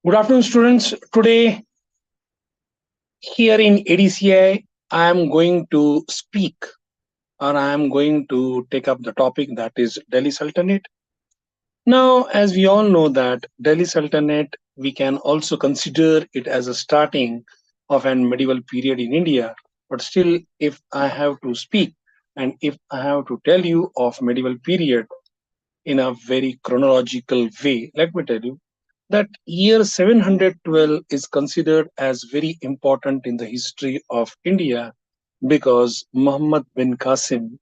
Good afternoon, students. Today, here in ADCI, I am going to speak or I am going to take up the topic that is Delhi Sultanate. Now, as we all know that Delhi Sultanate, we can also consider it as a starting of an medieval period in India. But still, if I have to speak and if I have to tell you of medieval period in a very chronological way, let me tell you that year 712 is considered as very important in the history of India because Muhammad bin Qasim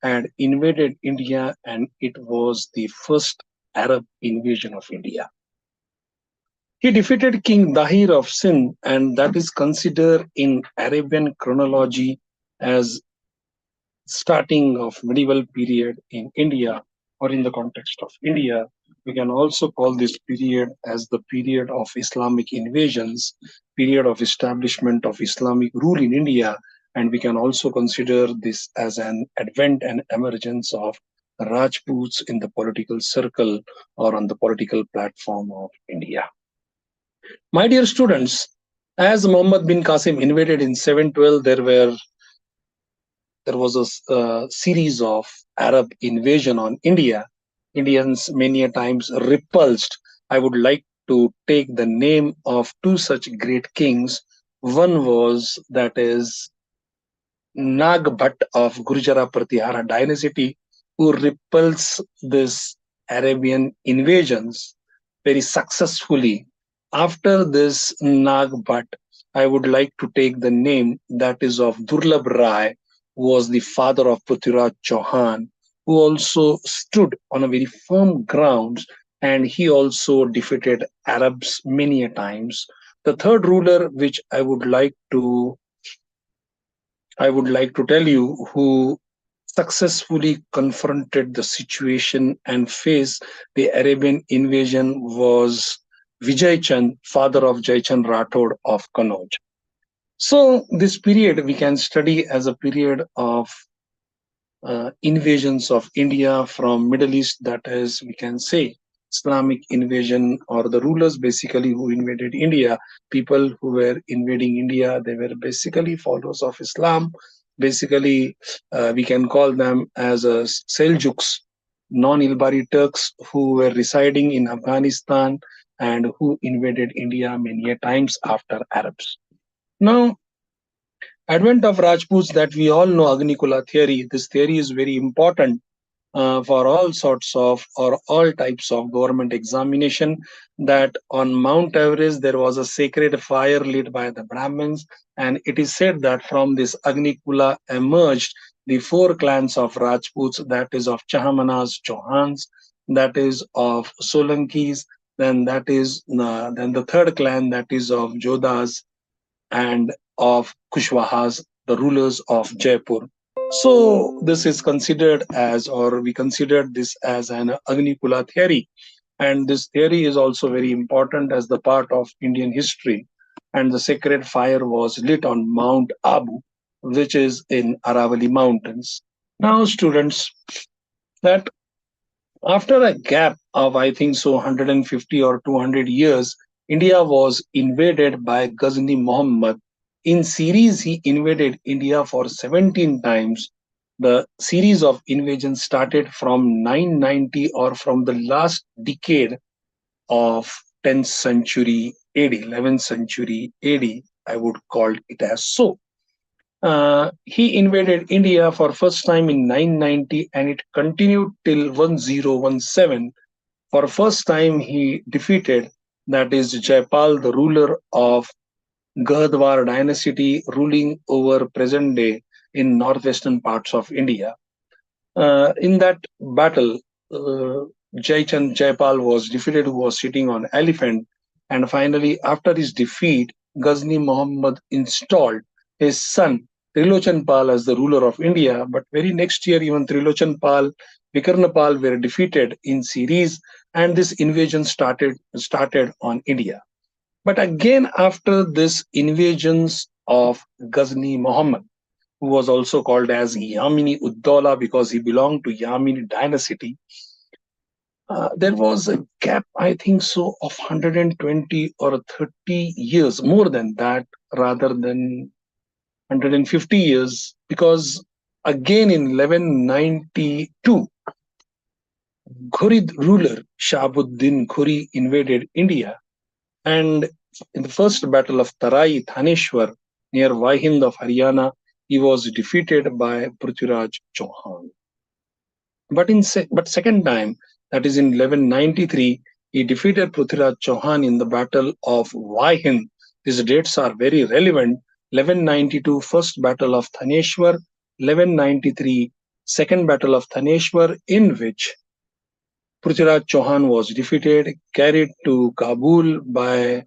had invaded India and it was the first Arab invasion of India. He defeated King Dahir of Sindh, and that is considered in Arabian chronology as starting of medieval period in India or in the context of India. We can also call this period as the period of Islamic invasions, period of establishment of Islamic rule in India, and we can also consider this as an advent and emergence of Rajputs in the political circle or on the political platform of India. My dear students, as Muhammad bin Qasim invaded in 712, there was a series of Arab invasion on India. Indians many a times repulsed. I would like to take the name of two such great kings. One was that is Nag Bhatt of Gurjara Pratihara dynasty, who repulsed this Arabian invasions very successfully. After this Nag Bhatt, I would like to take the name that is of Durlab Rai, who was the father of Prithviraj Chauhan, who also stood on a very firm grounds and he also defeated Arabs many a times. The third ruler, which I would like to tell you, who successfully confronted the situation and faced the Arabian invasion was Vijay Chand, father of Jaichand Rathod of Kannauj. So this period we can study as a period of invasions of India from Middle East, that is, we can say Islamic invasion or the rulers basically who invaded India, people who were invading India, they were basically followers of Islam. Basically, we can call them as Seljuks, non-Ilbari Turks who were residing in Afghanistan and who invaded India many a times after Arabs. Now, advent of Rajputs that we all know Agnikula theory. This theory is very important for all sorts of or all types of government examination. That on Mount Everest there was a sacred fire lit by the Brahmins, and it is said that from this Agnikula emerged the four clans of Rajputs, that is of Chahamanas, Chauhans, that is of Solankis, then the third clan that is of Jodhas and of Kushwahas, the rulers of Jaipur. So this is considered as, or we considered this as an Agnikula theory. And this theory is also very important as the part of Indian history. And the sacred fire was lit on Mount Abu, which is in Aravalli Mountains. Now, students, that after a gap of, I think so, 150 or 200 years, India was invaded by Ghazni Muhammad. In series, he invaded India for 17 times. The series of invasions started from 990 or from the last decade of 10th century AD, 11th century AD, I would call it as so. He invaded India for first time in 990 and it continued till 1017. For first time he defeated, that is Jaipal, the ruler of Gahdwar dynasty ruling over present day in northwestern parts of India. In that battle, Jaichand Jaipal was defeated, who was sitting on elephant. And finally, after his defeat, Ghazni Muhammad installed his son Trilochan Pal as the ruler of India. But very next year, even Trilochan Pal, Vikarnapal were defeated in series, and this invasion started on India. But again, after this invasions of Ghazni Muhammad, who was also called as Yamini Uddaulah because he belonged to Yamini dynasty, there was a gap, I think so, of 120 or 30 years, more than that, rather than 150 years, because again in 1192, Ghurid ruler Shahabuddin Ghuri invaded India, and in the first battle of Tarai Thaneshwar near Vaihind of Haryana, he was defeated by Prithviraj Chauhan. But second time, that is in 1193, he defeated Prithviraj Chauhan in the Battle of Vaihind. These dates are very relevant. 1192, first battle of Thaneshwar, 1193, second battle of Thaneshwar, in which Prithviraj Chauhan was defeated, carried to Kabul by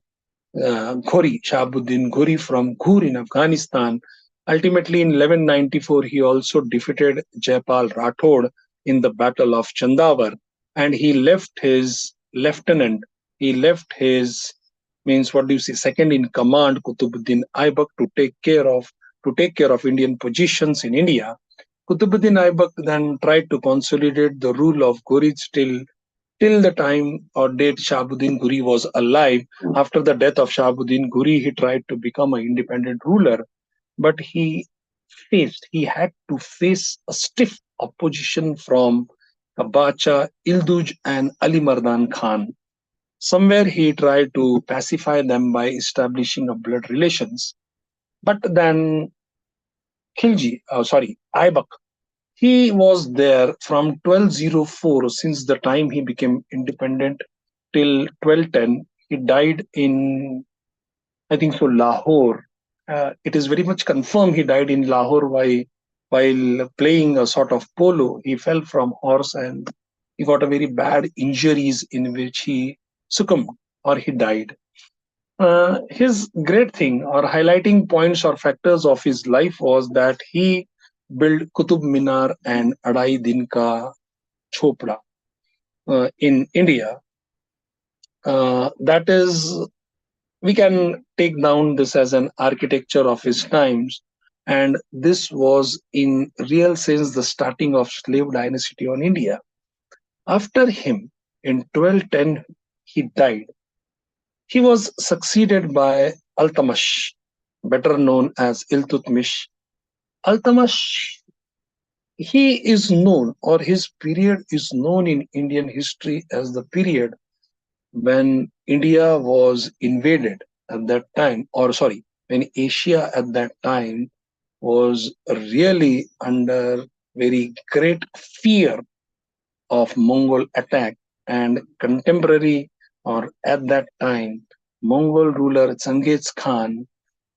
Ghori, Shahabuddin Ghori from Ghur in Afghanistan. Ultimately, in 1194, he also defeated Jaipal Rathod in the Battle of Chandavar, and he left his lieutenant, he left his, means what do you say, second in command, Kutubuddin Aibak, to take care of Indian positions in India. Kutubuddin Aibak then tried to consolidate the rule of Ghurids till the time or date Shahabuddin Ghuri was alive. After the death of Shahabuddin Ghuri, he tried to become an independent ruler, but he had to face a stiff opposition from Abacha, Ilduj, and Ali Mardan Khan. Somewhere he tried to pacify them by establishing a blood relations, but then Aibak, he was there from 1204, since the time he became independent, till 1210. He died in, I think so, Lahore. It is very much confirmed he died in Lahore while playing a sort of polo. He fell from horse and he got a very bad injuries in which he succumbed or he died. His great thing or highlighting points or factors of his life was that he built Qutub Minar and Adai Din Ka Chopra in India. That is, we can take down this as an architecture of his times, and this was in real sense the starting of slave dynasty on India. After him, in 1210, he died. He was succeeded by Altamash, better known as Iltutmish. Altamash, he is known, or his period is known in Indian history as the period when India was invaded at that time, or sorry, when Asia at that time was really under very great fear of Mongol attack, and contemporary or at that time Mongol ruler Genghis Khan,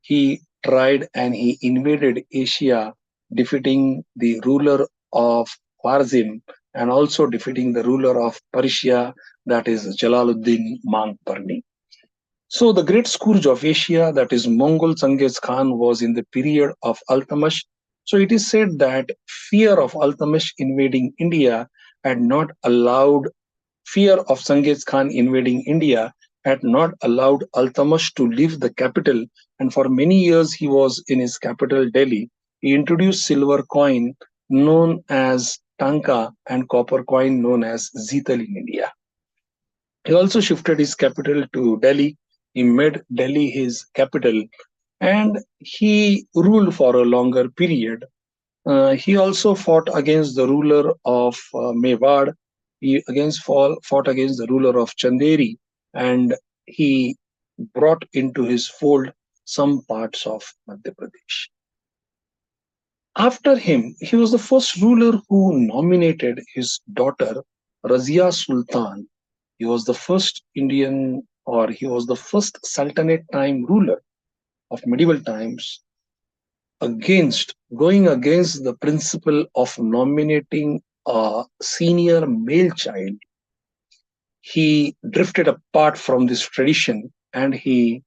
he tried and he invaded Asia, defeating the ruler of Khwarizm and also defeating the ruler of Persia, that is Jalaluddin Mangparni. So the great scourge of Asia, that is Mongol Genghis Khan, was in the period of Altamash. So it is said that fear of Altamash invading India had not allowed fear of Genghis Khan invading India had not allowed Altamash to leave the capital, and for many years he was in his capital Delhi. He introduced silver coin known as Tanka and copper coin known as Zital in India. He also shifted his capital to Delhi. He made Delhi his capital and he ruled for a longer period. He also fought against the ruler of Mewar. Fought against the ruler of Chanderi, and he brought into his fold some parts of Madhya Pradesh. After him, he was the first ruler who nominated his daughter Razia Sultan. He was the first Indian, or he was the first Sultanate time ruler of medieval times going against the principle of nominating a senior male child. He drifted apart from this tradition and he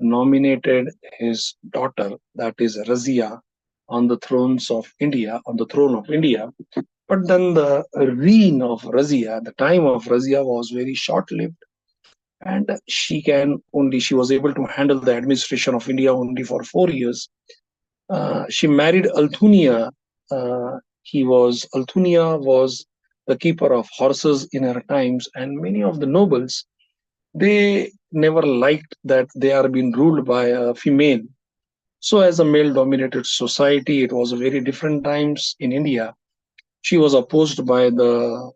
nominated his daughter, that is Razia, on the throne of India. But then the reign of Razia, the time of Razia was very short-lived, and she was able to handle the administration of India only for 4 years. She married Althunia. Althunia was the keeper of horses in her times, and many of the nobles, they never liked that they are being ruled by a female. So, as a male dominated society, it was very different times in India. She was opposed by the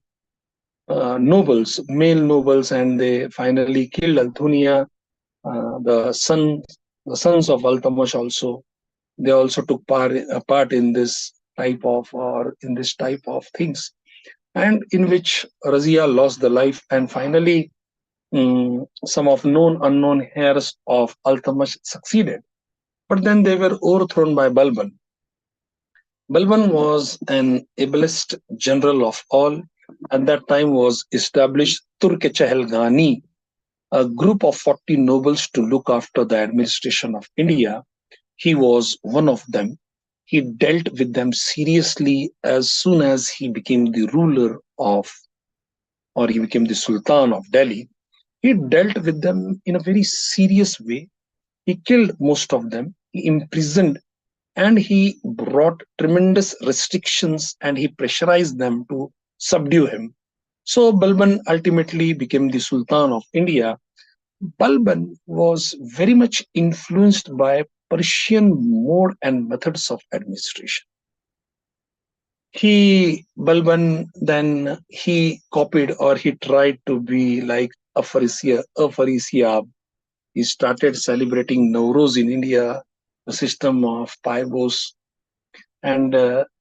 nobles, male nobles, and they finally killed Althunia, the sons of Altamash also. They also took part in this type of things, and in which Razia lost the life, and finally some of known unknown heirs of Altamash succeeded. But then they were overthrown by Balban. Balban was an ablest general of all. At that time was established Turk-e-Chehelgani, a group of 40 nobles to look after the administration of India. He was one of them. He dealt with them seriously as soon as he became the ruler of, or he became the Sultan of Delhi. He dealt with them in a very serious way. He killed most of them, he imprisoned, and he brought tremendous restrictions and he pressurized them to subdue him. So Balban ultimately became the Sultan of India. Balban was very much influenced by Persian mode and methods of administration. He copied or he tried to be like a Pharisee. He started celebrating Nowruz in India, the system of Paibos, and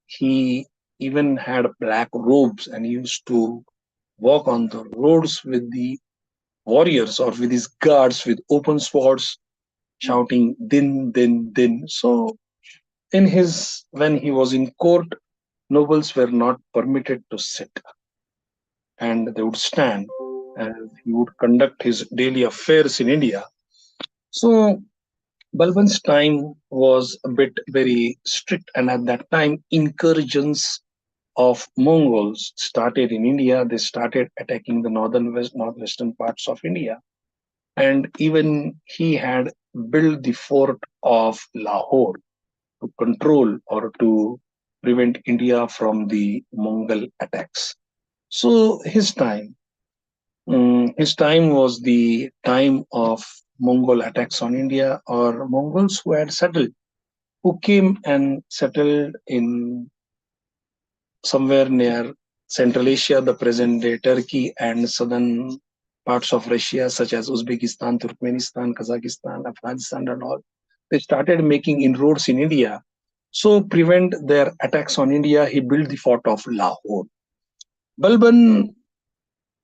he even had black robes and he used to walk on the roads with the warriors or with his guards with open swords, shouting "Din, din, din." So, when he was in court, nobles were not permitted to sit, and they would stand, and he would conduct his daily affairs in India. So Balban's time was a bit very strict, and at that time, incursions of Mongols started in India. They started attacking the northwestern parts of India, and even he had built the fort of Lahore to control or to prevent India from the Mongol attacks. So his time was the time of Mongol attacks on India, or Mongols who came and settled in somewhere near Central Asia, the present day Turkey, and southern parts of Russia, such as Uzbekistan, Turkmenistan, Kazakhstan, Afghanistan, and all. They started making inroads in India. So, prevent their attacks on India, he built the fort of Lahore. Balban,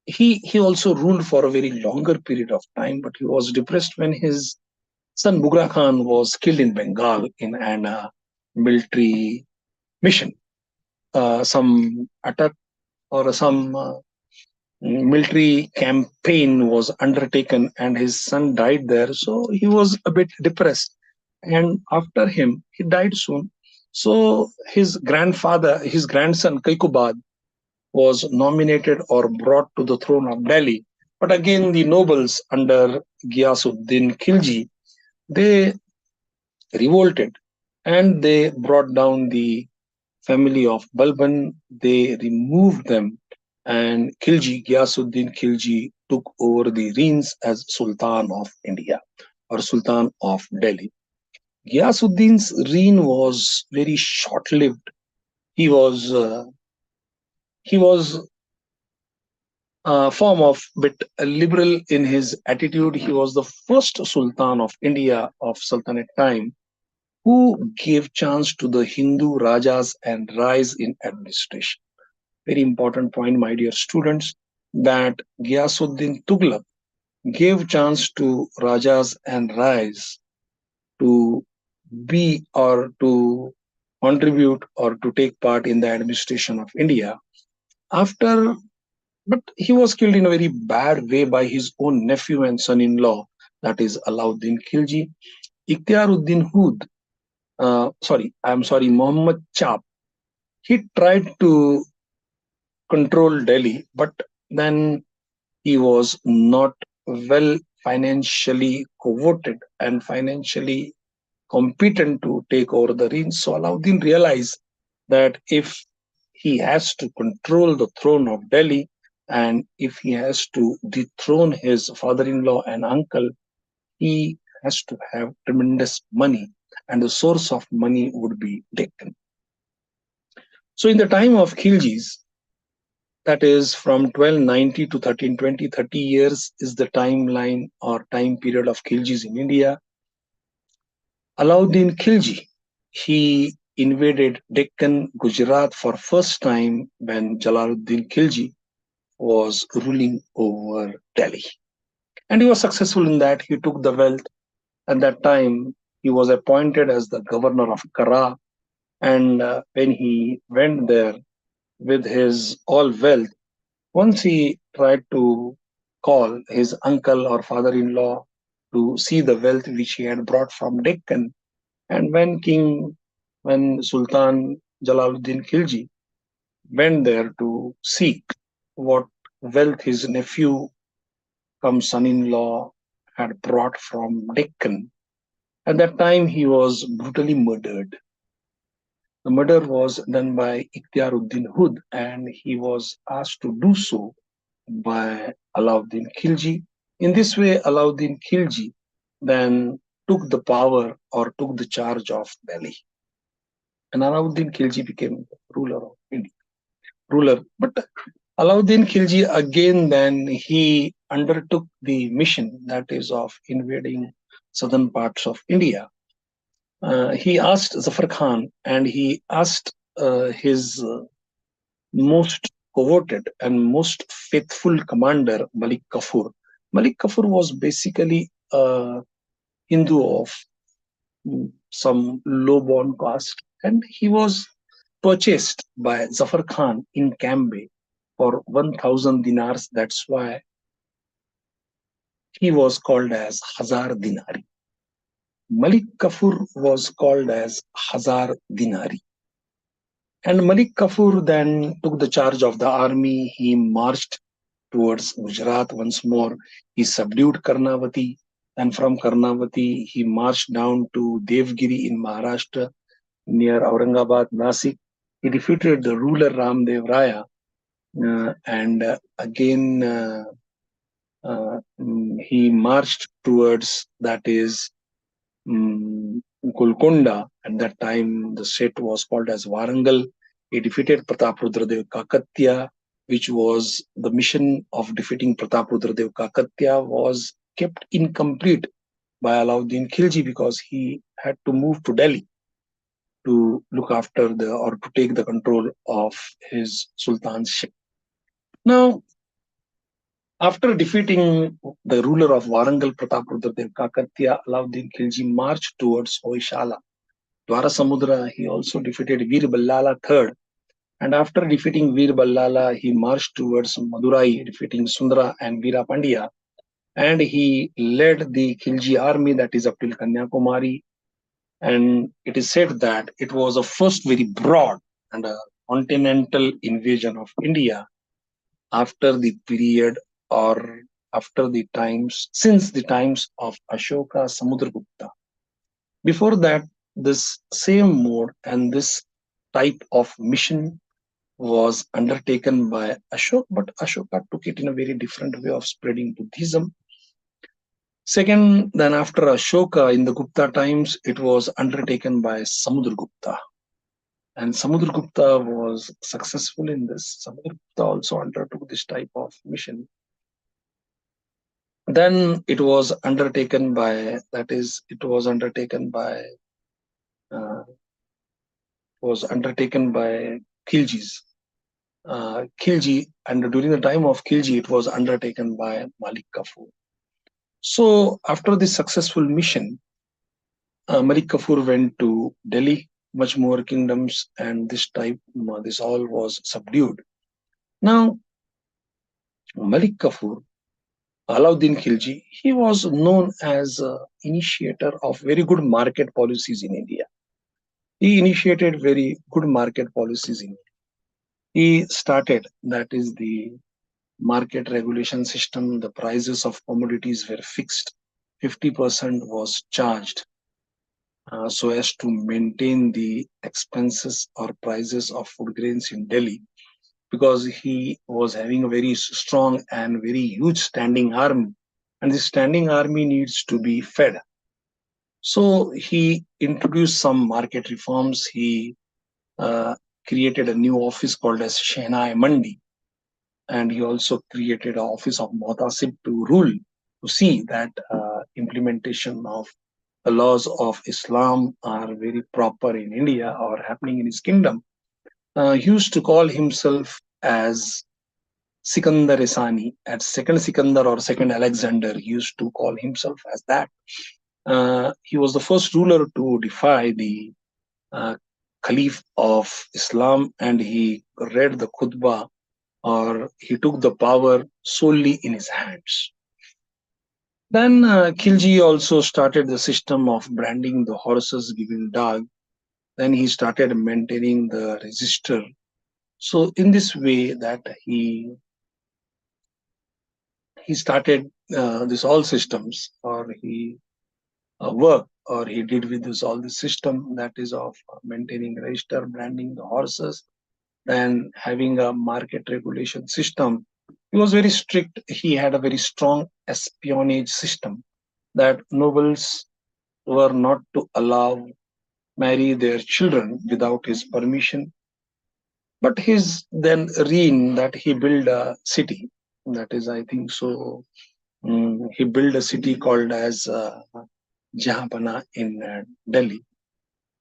he also ruled for a very longer period of time, but he was depressed when his son Bughra Khan was killed in Bengal in an military mission. Some attack or some military campaign was undertaken and his son died there. So he was a bit depressed. And after him, he died soon. So his grandson Kaikubad, was nominated or brought to the throne of Delhi. But again, the nobles under Ghiyasuddin Khilji, they revolted and they brought down the family of Balban. They removed them, and Ghiyasuddin Khilji, took over the reins as Sultan of India or Sultan of Delhi. Ghiyasuddin's reign was very short-lived. He was uh, he was a form of bit liberal in his attitude. He was the first Sultan of India of Sultanate time who gave chance to the Hindu Rajas and Rais in administration. Very important point, my dear students, that Ghiyasuddin Tughlaq gave chance to Rajas and Rais to be or to contribute or to take part in the administration of India. After, but he was killed in a very bad way by his own nephew and son-in-law, that is Alauddin Khilji. Ikhtiaruddin Hood, Muhammad Chap, he tried to control Delhi, but then he was not well financially coveted and financially competent to take over the reins. So Alauddin realized that if he has to control the throne of Delhi, and if he has to dethrone his father-in-law and uncle, he has to have tremendous money, and the source of money would be Deccan. So, in the time of Khiljis, that is from 1290 to 1320, 30 years is the timeline or time period of Khiljis in India. Alauddin Khilji, he invaded Deccan, Gujarat for first time when Jalaluddin Khilji was ruling over Delhi. And he was successful in that. He took the wealth. At that time, he was appointed as the governor of Kara. And when he went there with his all wealth, once he tried to call his uncle or father in law to see the wealth which he had brought from Deccan. And when Sultan Jalaluddin Khilji went there to seek what wealth his nephew come son-in-law had brought from Deccan, at that time he was brutally murdered. The murder was done by Ikhtiaruddin Hud, and he was asked to do so by Alauddin Khilji. In this way, Alauddin Khilji then took the power or took the charge of Delhi. And Alauddin Khilji became ruler of India. But Alauddin Khilji again then he undertook the mission that is of invading southern parts of India. He asked Zafar Khan and he asked his most coveted and most faithful commander Malik Kafur. Malik Kafur was basically a Hindu of some low-born caste, and he was purchased by Zafar Khan in Cambay for 1,000 dinars. That's why he was called as Hazar Dinari. Malik Kafur was called as Hazar Dinari. And Malik Kafur then took the charge of the army. He marched towards Gujarat once more. He subdued Karnavati. And from Karnavati, he marched down to Devgiri in Maharashtra near Aurangabad, Nasik. He defeated the ruler Ramdev Raya. And again, he marched towards that is Golconda. At that time, the state was called as Warangal. He defeated Prataprudradev Kakatya, which was the mission of defeating Prataprudradev Kakatya was kept incomplete by Alauddin Khilji because he had to move to Delhi to look after or to take the control of his sultanship. Now, after defeating the ruler of Warangal, Prataprudradev Kakatya, Alauddin Khilji marched towards Hoysala. Dwarasamudra, he also defeated Veer Ballala III. And after defeating Veer Ballala, he marched towards Madurai, defeating Sundara and Veera Pandya. And he led the Khilji army that is up till Kanyakumari. And it is said that it was a first very broad and a continental invasion of India after the period or after the times, since the times of Ashoka Samudragupta. Before that, this same mode and this type of mission was undertaken by Ashok, but Ashoka took it in a very different way of spreading Buddhism. Second, then after Ashoka in the Gupta times, it was undertaken by Samudragupta. And Samudragupta was successful in this. Samudragupta also undertook this type of mission. Then it was undertaken by, that is, it was undertaken by Khiljis. Khilji, and during the time of Khilji, it was undertaken by Malik Kafur. So after this successful mission, Malik Kafur went to Delhi, much more kingdoms, and this all was subdued. Now, Malik Kafur, Alauddin Khilji, he was known as an initiator of very good market policies in India. He initiated very good market policies in India. He started, that is the market regulation system, the prices of commodities were fixed, 50% was charged. so as to maintain the expenses or prices of food grains in Delhi, because he was having a very strong and very huge standing army, and this standing army needs to be fed. So he introduced some market reforms. He uh, created a new office called as Shehnai Mandi, and he also created an office of Muhtasib to rule, to see that implementation of the laws of Islam are very proper in India or happening in his kingdom. He used to call himself as Sikandar Isani, at second Sikandar or second Alexander. He used to call himself as that. He was the first ruler to defy the uh, Caliph of Islam, and he read the khutbah, or he took the power solely in his hands. Then Khilji also started the system of branding the horses, giving dag. Then he started maintaining the register. So in this way that he started this all systems, or he work, or he did with this all the system, that is of maintaining register, branding the horses, and having a market regulation system. He was very strict. He had a very strong espionage system, that nobles were not to allow marry their children without his permission. But his then reign, that he built a city, that is, I think so, he built a city called as Jahanpana in Delhi.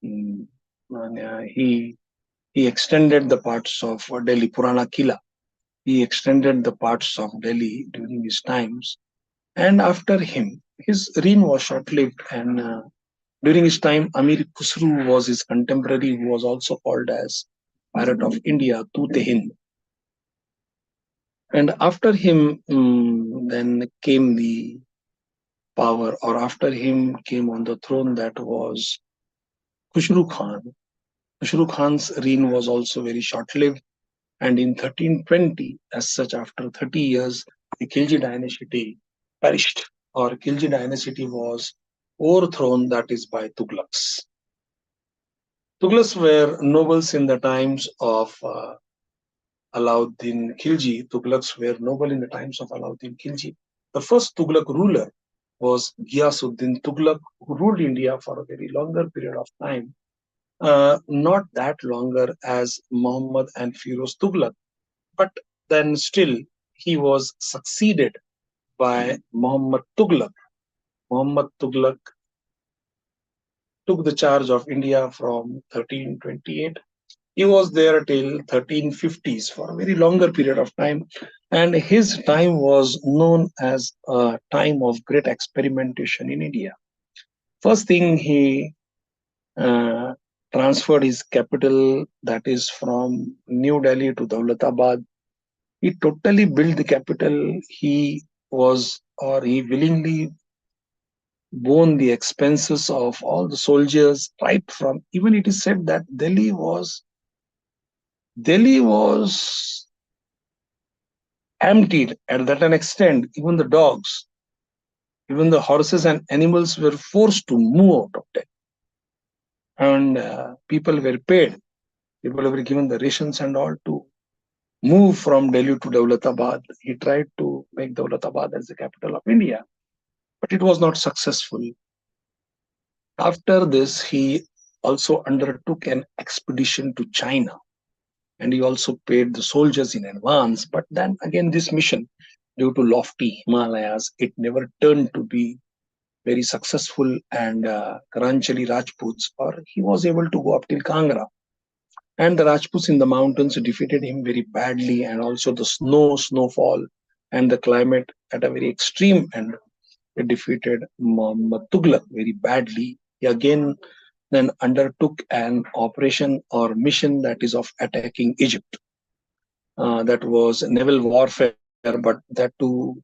Mm, and, he extended the parts of Delhi, Purana Kila. He extended the parts of Delhi during his times, and after him, his reign was short-lived. And during his time, Amir Khusru was his contemporary, who was also called as Pirate of India, Tute Hind. And after him, then came the power, or after him came on the throne, that was Khushru Khan. Khushru Khan's reign was also very short-lived, and in 1320, as such, after 30 years, the Khilji dynasty perished, or Khilji dynasty was overthrown, that is by Tughlaqs. Tughlaqs were nobles in the times of Alauddin Khilji. Tughlaqs were noble in the times of Alauddin Khilji. The first Tughlaq ruler was Ghiyasuddin Tughlaq, who ruled India for a very longer period of time. Not that longer as Muhammad and Firoz Tughlaq, but then still he was succeeded by Muhammad Tughlaq. Muhammad Tughlaq took the charge of India from 1328. He was there till 1350s for a very longer period of time, and his time was known as a time of great experimentation in India. First thing, he uh, transferred his capital, that is from New Delhi to Daulatabad. He totally built the capital. He was, or he willingly borne the expenses of all the soldiers, right from, even it is said that Delhi was emptied at that an extent. Even the dogs, even the horses and animals were forced to move out of Delhi, and people were paid. People were given the rations and all to move from Delhi to Daulatabad. He tried to make Daulatabad as the capital of India, but it was not successful. After this, he also undertook an expedition to China, and he also paid the soldiers in advance. But then again, this mission, due to lofty Himalayas, it never turned to be very successful. And Karanchali Rajputs, or he was able to go up till Kangra. And the Rajputs in the mountains defeated him very badly, and also the snowfall, and the climate at a very extreme end. It defeated Muhammad Tughlaq very badly. He again then undertook an operation or mission, that is of attacking Egypt. That was naval warfare, but that too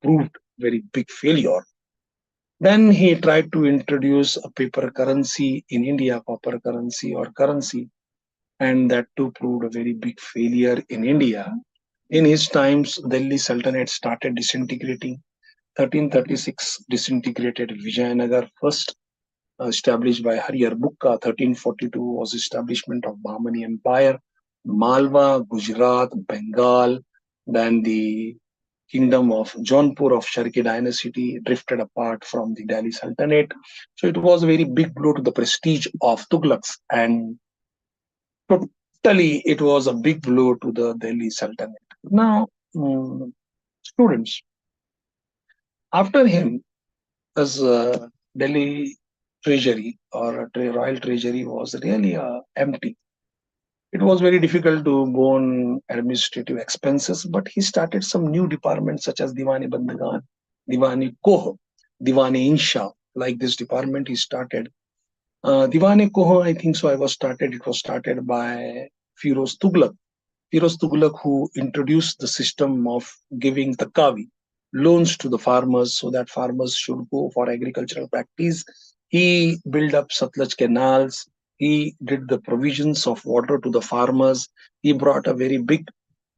proved very big failure. Then he tried to introduce a paper currency in India, copper currency or currency, and that too proved a very big failure in India. In his times, Delhi Sultanate started disintegrating. 1336 disintegrated Vijayanagar first, established by Hariyar Bukka. 1342 was establishment of Bahmani Empire, Malwa, Gujarat, Bengal, then the kingdom of Jaunpur of Sharki dynasty drifted apart from the Delhi Sultanate. So it was a very big blow to the prestige of Tughlaqs, and totally it was a big blow to the Delhi Sultanate. Now, students, after him, as Delhi treasury or royal treasury was really empty. It was very difficult to go on administrative expenses, but he started some new departments such as Diwani Bandagan, Diwani Koh, Diwani Insha. Like this department, he started. Diwani Koh, I think so. It was started by Firoz Tughlaq. Firoz Tughlaq, who introduced the system of giving takawi, loans to the farmers so that farmers should go for agricultural practice. He built up Satluj canals. He did the provisions of water to the farmers. He brought a very big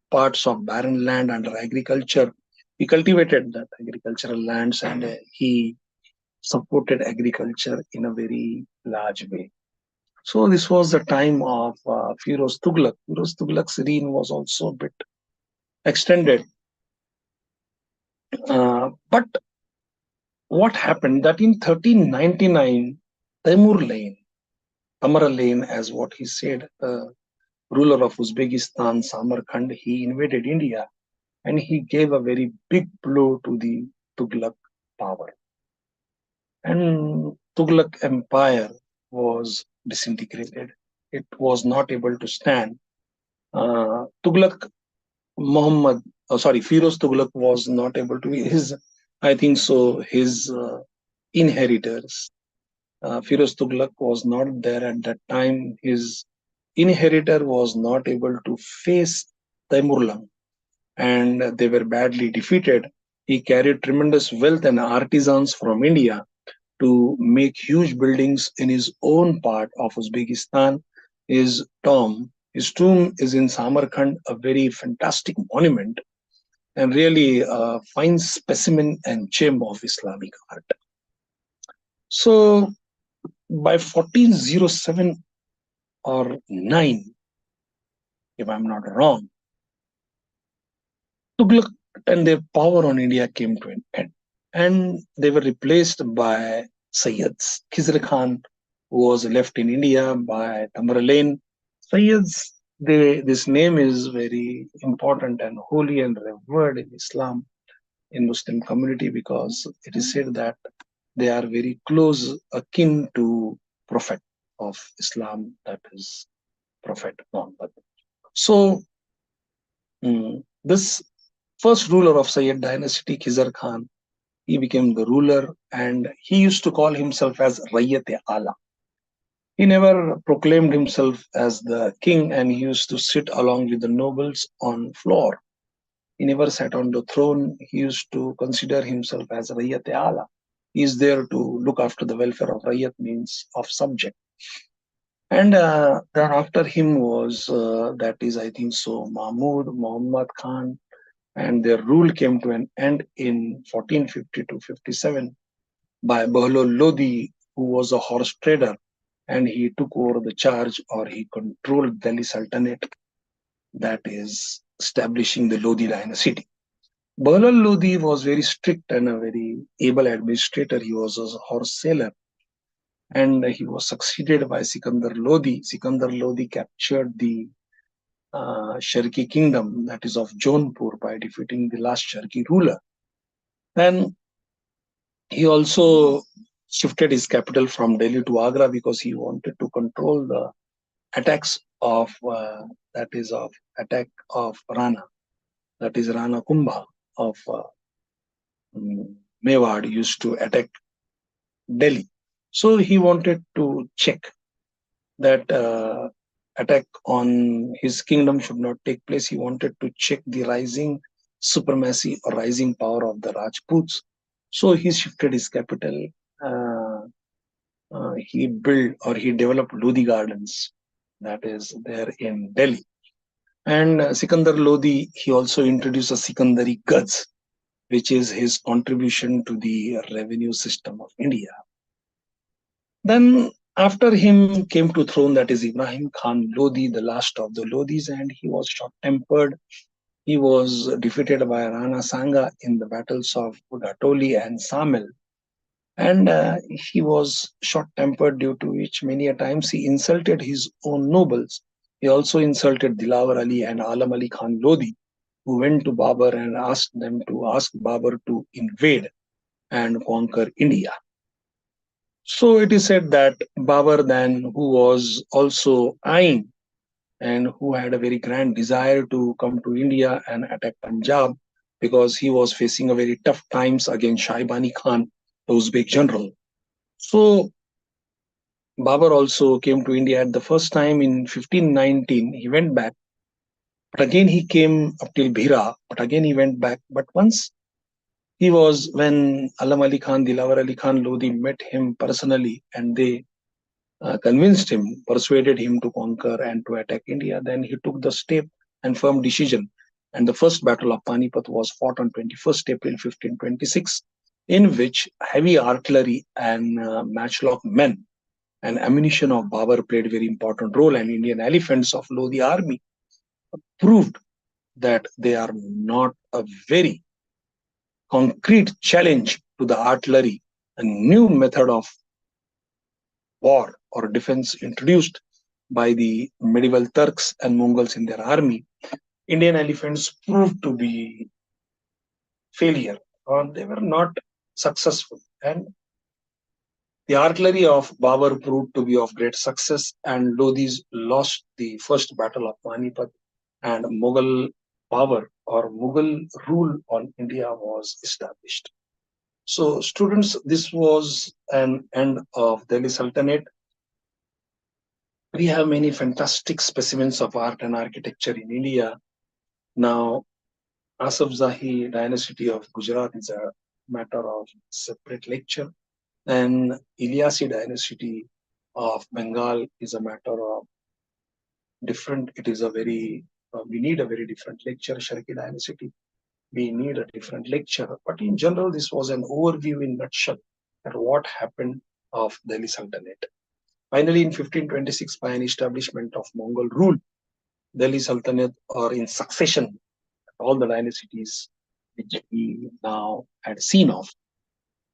parts of barren land under agriculture. He cultivated that agricultural lands, and he supported agriculture in a very large way. So this was the time of Firoz Tughlaq. Firoz Tughlaq's reign was also a bit extended. But what happened that in 1399, Tamerlane, as what he said, ruler of Uzbekistan, Samarkand, he invaded India, and he gave a very big blow to the Tughlaq power. And Tughlaq Empire was disintegrated. It was not able to stand. Tughlaq Firoz Tughlaq was not able to, I think so, his inheritors. Firoz Tughlaq was not there at that time. His inheritor was not able to face Taimurlang, and they were badly defeated. He carried tremendous wealth and artisans from India to make huge buildings in his own part of Uzbekistan. His tomb is in Samarkand, a very fantastic monument and really a fine specimen and gem of Islamic art. So by 1407 or 9, if I'm not wrong, Tughlaq and their power on India came to an end. And they were replaced by Sayyids. Khizr Khan was left in India by Tamerlane. Sayyids, this name is very important and holy and revered in Islam, in Muslim community, because it is said that they are very close akin to Prophet of Islam, that is Prophet Muhammad. So this first ruler of Sayyid dynasty, Khizr Khan, he became the ruler, and he used to call himself as Rayyat-e-Ala. He never proclaimed himself as the king, and he used to sit along with the nobles on floor. He never sat on the throne. He used to consider himself as Rayyat-e-Ala. He is there to look after the welfare of Rayyat, means of subject. And then after him was, that is, I think so, Muhammad Khan, and their rule came to an end in 1450-57 by Bahlol Lodi, who was a horse trader, and he took over the charge, or he controlled Delhi Sultanate, that is establishing the Lodi dynasty. Bahlol Lodi was very strict and a very able administrator. He was a horse sailor, and he was succeeded by Sikandar Lodi. Sikandar Lodi captured the Sharki kingdom, that is of Jaunpur, by defeating the last Sharki ruler. And he also shifted his capital from Delhi to Agra because he wanted to control the attacks of attack of Rana, that is Rana Kumbha of Mewad used to attack Delhi. So he wanted to check that attack on his kingdom should not take place. He wanted to check the rising supremacy or rising power of the Rajputs. So he shifted his capital. He developed Lodi Gardens, that is there in Delhi. And Sikandar Lodi, he also introduced a Sikandari Gaz, which is his contribution to the revenue system of India. Then after him came to throne, that is Ibrahim Khan Lodi, the last of the Lodis, and he was short-tempered. He was defeated by Rana Sanga in the battles of Udatoli and Samel. And he was short-tempered, due to which many a times he insulted his own nobles. He also insulted Dilawar Ali and Alam Ali Khan Lodi, who went to Babur and asked them to ask Babur to invade and conquer India. So it is said that Babur then, who was also eyeing and who had a very grand desire to come to India and attack Punjab, because he was facing a very tough times against Shaibani Khan, the Uzbek general. So Babur also came to India at the first time in 1519. He went back, but again he came up till Bhira, but again he went back. But once he was, when Alam Ali Khan, Dilawar Ali Khan Lodi met him personally, and they convinced him, persuaded him to conquer and to attack India. Then he took the step and firm decision. And the first battle of Panipat was fought on 21st April 1526, in which heavy artillery and matchlock men and ammunition of Babur played a very important role. And Indian elephants of Lodi army proved that they are not a very concrete challenge to the artillery, a new method of war or defense introduced by the medieval Turks and Mongols in their army. Indian elephants proved to be failure, or they were not successful. And the artillery of Babur proved to be of great success, and Lodis lost the first battle of Panipat, and Mughal power or Mughal rule on India was established. So, students, this was an end of Delhi Sultanate. We have many fantastic specimens of art and architecture in India. Now, Asafzahi dynasty of Gujarat is a matter of separate lecture, and Ilyasi dynasty of Bengal is a matter of different. It is a very we need a very different lecture. Sharqi dynasty, we need a different lecture. But in general, this was an overview in nutshell at what happened of Delhi Sultanate. Finally, in 1526, by an establishment of Mongol rule, Delhi Sultanate, or in succession, all the dynasties which we now had seen of,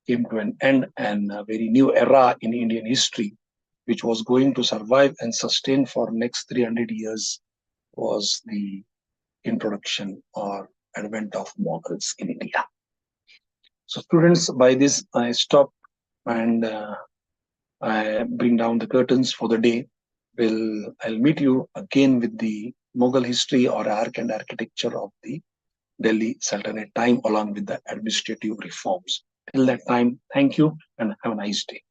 came to an end, and a very new era in Indian history, which was going to survive and sustain for next 300 years, was the introduction or advent of Mongols in India. So, students, by this I stop and I bring down the curtains for the day. I'll meet you again with the Mughal history or arc and architecture of the Delhi Sultanate time, along with the administrative reforms. Till that time, thank you and have a nice day.